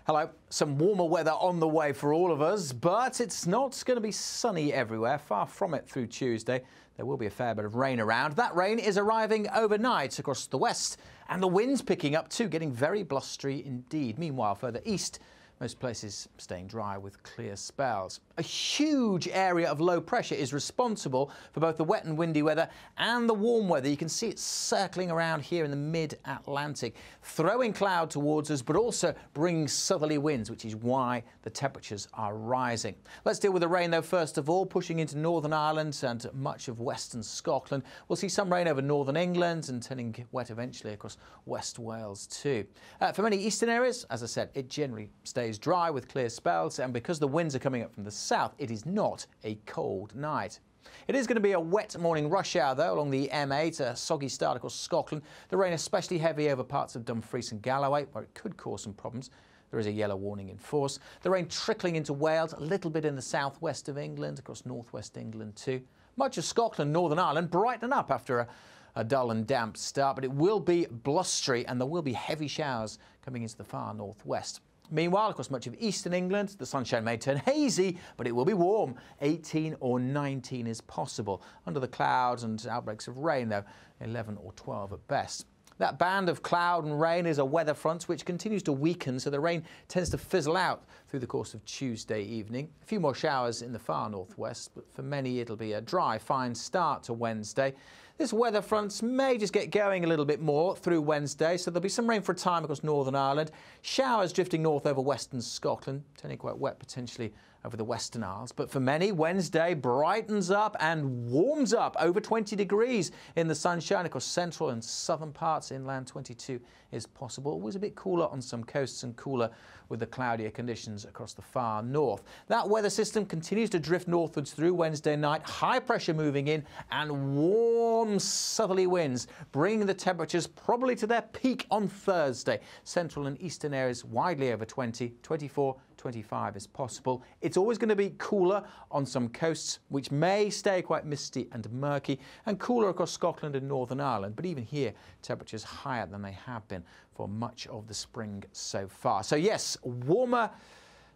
Hello. Some warmer weather on the way for all of us, but it's not going to be sunny everywhere. Far from it through Tuesday. There will be a fair bit of rain around. That rain is arriving overnight across the west, and the wind's picking up too, getting very blustery indeed. Meanwhile, further east, most places staying dry with clear spells. A huge area of low pressure is responsible for both the wet and windy weather and the warm weather. You can see it circling around here in the mid-Atlantic, throwing cloud towards us, but also bringing southerly winds, which is why the temperatures are rising. Let's deal with the rain, though, first of all, pushing into Northern Ireland and much of western Scotland. We'll see some rain over northern England and turning wet eventually across West Wales too. For many eastern areas, as I said, it generally stays dry with clear spells, and because the winds are coming up from the south, it is not a cold night. It is going to be a wet morning rush hour, though, along the M8, a soggy start across Scotland. The rain especially heavy over parts of Dumfries and Galloway, where it could cause some problems. There is a yellow warning in force. The rain trickling into Wales, a little bit in the southwest of England, across northwest England too. Much of Scotland, Northern Ireland, brighten up after a dull and damp start, but it will be blustery and there will be heavy showers coming into the far northwest. Meanwhile, across much of eastern England, the sunshine may turn hazy, but it will be warm. 18 or 19 is possible. Under the clouds and outbreaks of rain, though, 11 or 12 at best. That band of cloud and rain is a weather front which continues to weaken, so the rain tends to fizzle out through the course of Tuesday evening. A few more showers in the far northwest, but for many it'll be a dry, fine start to Wednesday. This weather front may just get going a little bit more through Wednesday, so there'll be some rain for a time across Northern Ireland. Showers drifting north over western Scotland, turning quite wet potentially over the Western Isles. But for many, Wednesday brightens up and warms up over 20 degrees in the sunshine across central and southern parts. Inland 22 is possible. It was a bit cooler on some coasts and cooler with the cloudier conditions across the far north. That weather system continues to drift northwards through Wednesday night. High pressure moving in and warm southerly winds, bringing the temperatures probably to their peak on Thursday. Central and eastern areas widely over 20, 24, 25 is possible. It's always going to be cooler on some coasts, which may stay quite misty and murky, and cooler across Scotland and Northern Ireland. But even here, temperatures higher than they have been for much of the spring so far. So yes, warmer,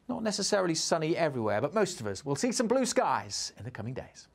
not necessarily sunny everywhere, but most of us will see some blue skies in the coming days.